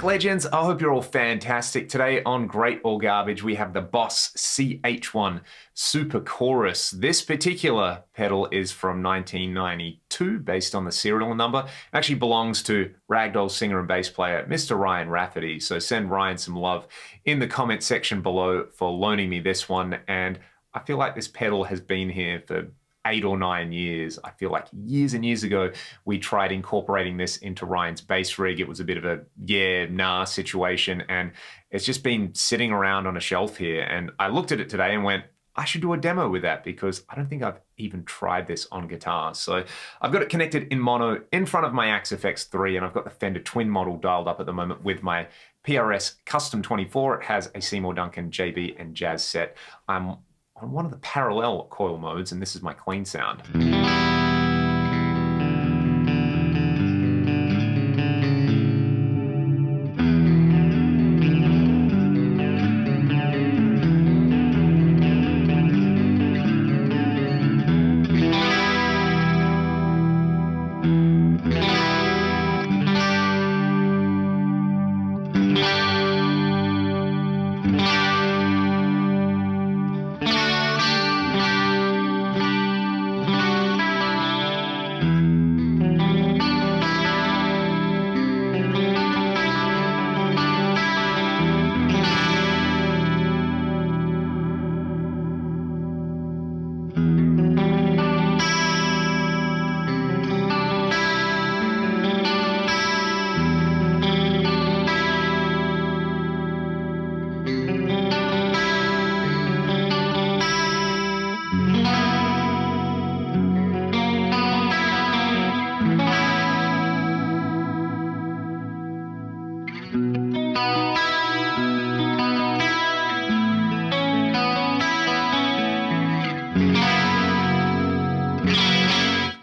back, legends. I hope you're all fantastic. Today on Great or Garbage, we have the Boss CH1 Super Chorus. This particular pedal is from 1992, based on the serial number. It actually belongs to ragdoll singer and bass player Mr. Ryan Rafferty. So send Ryan some love in the comment section below for loaning me this one. And I feel like this pedal has been here for 8 or 9 years. I feel like years and years ago, we tried incorporating this into Ryan's bass rig. It was a bit of a yeah, nah situation, and it's just been sitting around on a shelf here. And I looked at it today and went, I should do a demo with that because I don't think I've even tried this on guitar. So I've got it connected in mono in front of my Axe FX3, and I've got the Fender Twin model dialed up at the moment with my PRS Custom 24. It has a Seymour Duncan JB and Jazz set. I'm on one of the parallel coil modes, and this is my clean sound.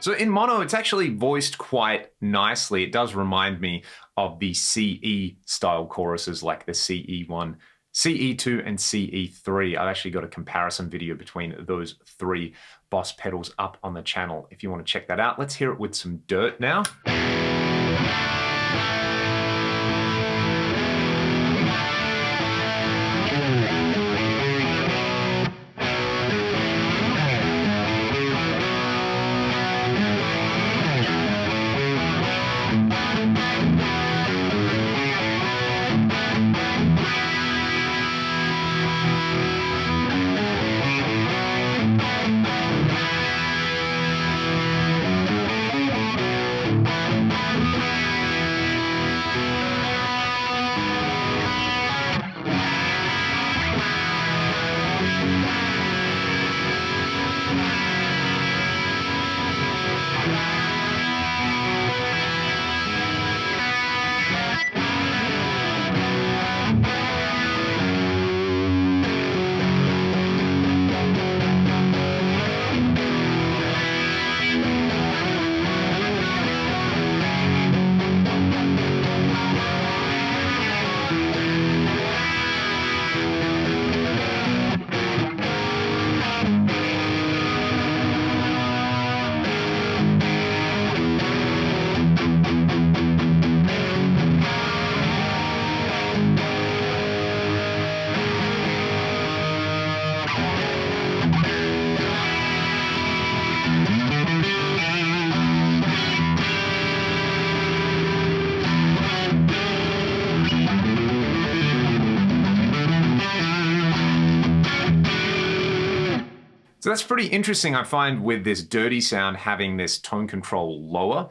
So in mono, it's actually voiced quite nicely. It does remind me of the CE style choruses like the CE1, CE2, and CE3. I've actually got a comparison video between those three Boss pedals up on the channel if you want to check that out. Let's hear it with some dirt now. So that's pretty interesting, I find, with this dirty sound having this tone control lower.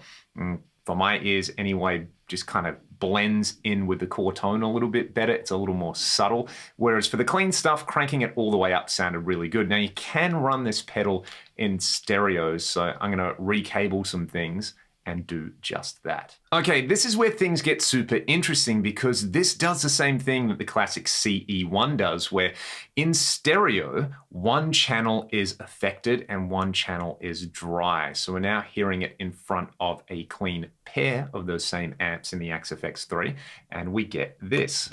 For my ears anyway, just kind of blends in with the core tone a little bit better. It's a little more subtle. Whereas for the clean stuff, cranking it all the way up sounded really good. Now you can run this pedal in stereo, so I'm gonna recable some things and do just that. Okay, this is where things get super interesting because this does the same thing that the classic CE1 does, where in stereo, one channel is affected and one channel is dry. So we're now hearing it in front of a clean pair of those same amps in the Axe FX3, and we get this.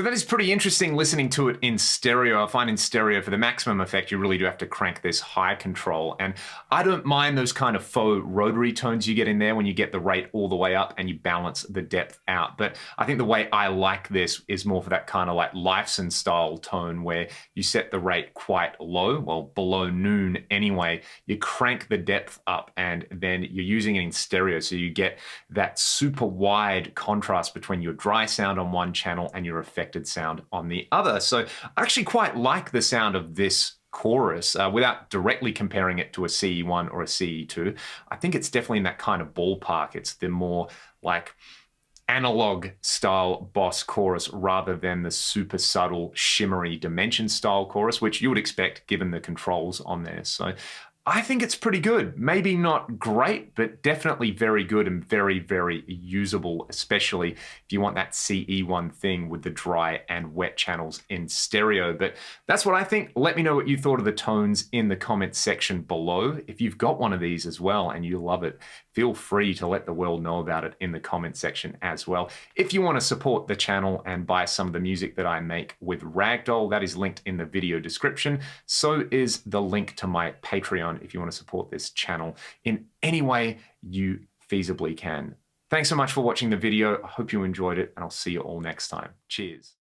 that is pretty interesting listening to it in stereo. I find in stereo, for the maximum effect, you really do have to crank this high control. And I don't mind those kind of faux rotary tones you get in there when you get the rate all the way up and you balance the depth out. But I think the way I like this is more for that kind of like Lifeson style tone where you set the rate quite low, well, below noon anyway. You crank the depth up and then you're using it in stereo. So you get that super wide contrast between your dry sound on one channel and your affected sound on the other. So I actually quite like the sound of this chorus without directly comparing it to a CE1 or a CE2. I think it's definitely in that kind of ballpark. It's the more like analog style Boss chorus rather than the super subtle shimmery Dimension style chorus, which you would expect given the controls on there. So I think it's pretty good. Maybe not great, but definitely very good and very, very usable, especially if you want that CE1 thing with the dry and wet channels in stereo. But that's what I think. Let me know what you thought of the tones in the comments section below. If you've got one of these as well and you love it, feel free to let the world know about it in the comment section as well. If you want to support the channel and buy some of the music that I make with Ragdoll, that is linked in the video description. So is the link to my Patreon if you want to support this channel in any way you feasibly can. Thanks so much for watching the video. I hope you enjoyed it, and I'll see you all next time. Cheers.